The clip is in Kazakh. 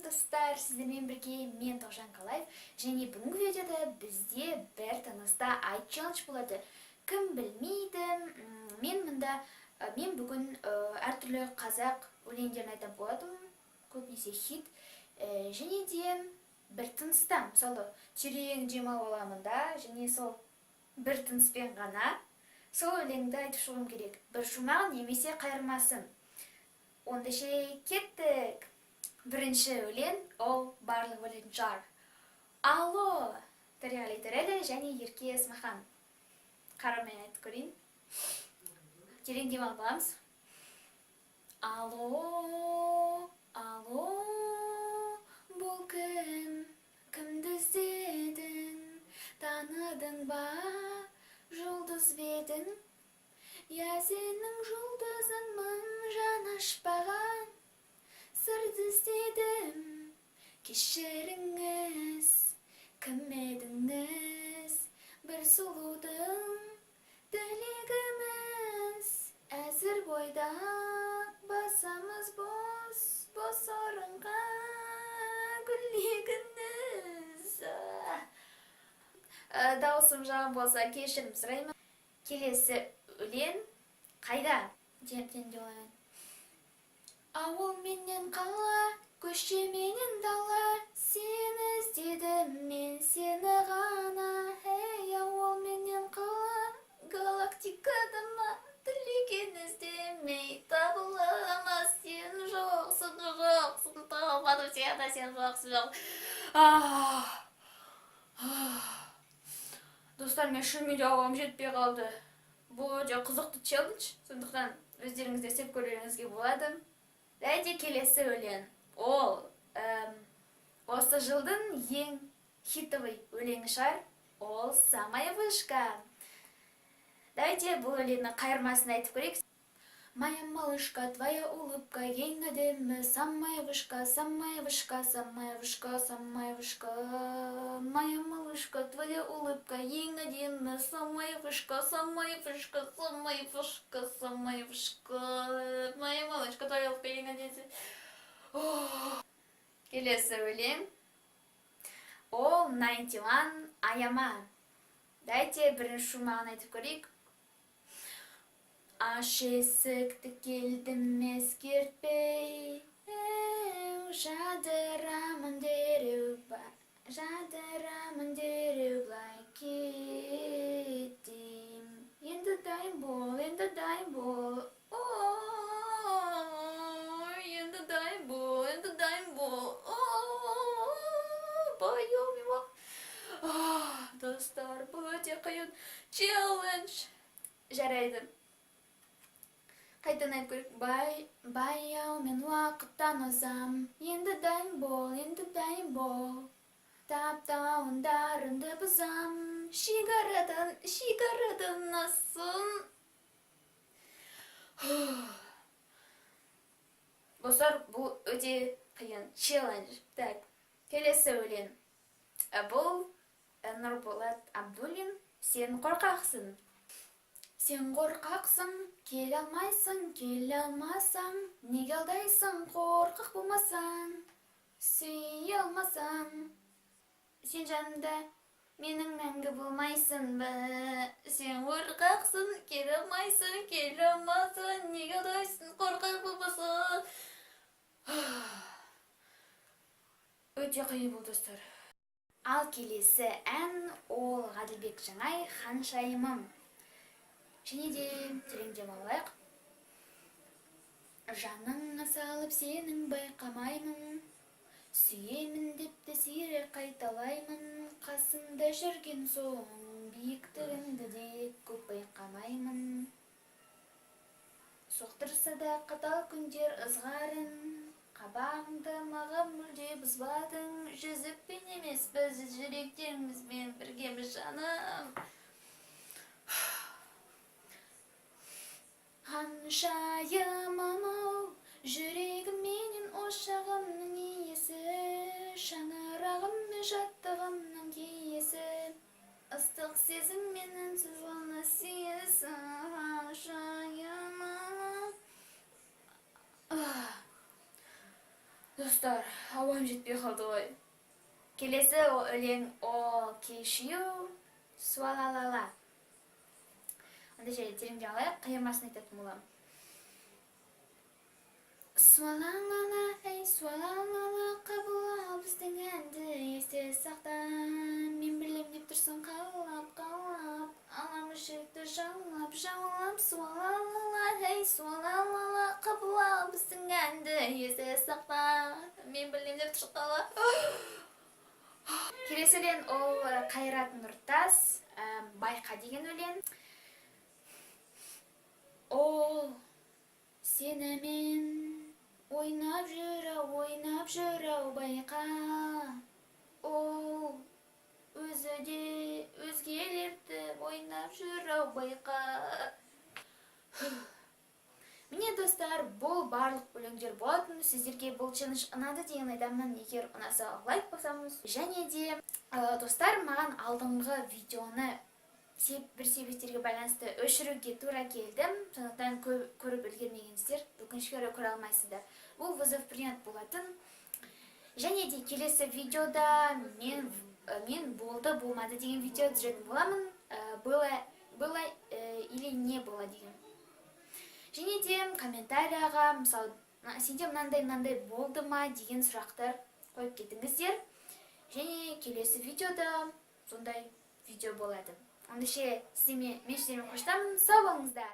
достар, сіздермен бірге мен Тоғжан Қалаев, және бүгінгі видеода бізде бір тыныста айт челлендж болады. Кім білмейді, мен бүгін әртүрлі қазақ өлеңдерін айтып болдым, көбінесе хит, және де бір тыныста, мысалы терең демалып аламын да, және сол бір тыныспен ғана сол өлеңді айтып шығуым керек. Бір шумағын немесе қайырмасын. Онда кеттік. Бірінші өлең, ол барлық өлең жар. Алло, Төреғали Төрәлі және Ерке Есмахан. Қарамай айтып көрейін. Терең демалып аламыз. Алло, алло, бұл кім? Кімді іздедің? Таныдың ба? Жұлдыз бедің? Я сенің жұлдызыңмын, жан ашпаған. Сырды іздедім, кешіріңіз, кім едіңіз? Бір сұлудың тілегіміз, әзір бойда басамыз бос орынға гүлегіңіз. Даусым жаман болса кешірім сұраймын. Келесі өлең қайда? Ауыл менен қала, көше менен дала, сені іздедім мен сені ғана. Эй, ауыл менен қала, галактикада ма, тілеген іздемей табыла ма? Сен жоқсың, табылмадым сені, сен жоқсың. Достар, мен шынымен де ауам жетпей қалды. Бұл өте қызықты челлендж, сондықтан өздеріңізде істеп көрулеріңізге болады. Дәйде келесі өлең. Ол осы жылдың ең хитовый өлеңі шығар. Ол «Самая вышка». Дәйде бұл өлеңнің қайырмасын айтып көрейік. Моя малышка, твоя улыбка, ең әдемі, самая вышка, самая вышка, самая вышка, самая вышка. Моя малышка, твоя улыбка, ең әдемі, самая вышка, самая вышка, самая вышка, самая вышка. Моя малышка, твоя улыбка, ең әдемі. Келесі өлең. Ол 91 аяма. Дәйте бірінші шумағын айтып көрейік. Аш есікті келдім ескертпей, жадырамын дереу былай кетем. Енді дайын бол, енді дайын бол, енді дайын бол, енді дайын бол, достар, бұл өте қиын челлендж. Жарайды. Қайтан айтып көрейік. Баяу мен уақыттан озам, енді дайын бол, енді дайын бол. Таптауындарымды бұзам, шигарадан асын. Достар, бұл өте қиын челлендж. Так, келесі өлең. Бұл Нұрболат Абдуллин, сен қорқақсың. Сен қорқақсың, келе алмасаң, неге алдайсың, қорқақ болмасаң, сүйе алмасаң. Сен жанымда менің мәңгі болмайсың ба? Сен қорқақсың, келе алмасаң, неге алдайсың, қорқақ болмасаң. Өте қиын бұл, достар. Ал келесі ән, ол Ғаділбек Жаңай, «Ханшайымым». Және де терең демалайық. Жаныңа салып сенің байқамаймын, сүйемін деп те сирек қайталаймын. Қасымда жүрген соң биіктігіңді де көп байқамаймын. Соқтырса да қатал күндер ызғарын, қабағыңды маған мүлде бұзбадың. Жүзікпен емес, біз жүректерімізбен біргеміз жаным. Ханшайымым-ау, жүрегім менен ошағымның иесі, шаңырағым мен жаттығымның киесі, ыстық сезім менен сызғаны сиесі. Ханшайымым. достар, ауам жетпей қалды ғой. Келесі өлең ол кешью суалалала. Андай жерде тереңдей алайық, қиырмасын айтатын боламын. Суалалала, ей суалалала, қабыл ал біздің әнді есте сақта. Мен білем деп тұрсың қалап, аламыз жүректі жаулап, суалалала, ей суалалала, қабыл ал біздің әнді есте сақта. Мен білем деп тұрсың қалап. Келесі өлең ол Қайрат Нұртас, байқа деген өлең. Ол сенімен ойнап жүрау байқа. Ол өзі де өзгелерді ойнап жүрау байқа. Міне достар, бұл барлық өлеңдер болатын. Сіздерге бұл челлендж ұнады деген айдамын. Егер ұнаса лайк басамыз. Және де достар, маған алдыңғы видеоны бір себептерге байланысты өшіруге тура келдім. Сондықтан көріп үлгермегенсіздер, өкінішке орай көре алмайсыздар. Бұл вызов принят болатын. Және де келесі видеода мен болды, болмады деген видео түсіретін боламын. Было или не было деген. Және де комментарияға, мысалы, сенде мынандай болды ма деген сұрақтар қойып кетіңіздер. Және келесі видеода сондай видео болады. Ондайше мен сіздермен қоштасамын. Сау болыңыздар.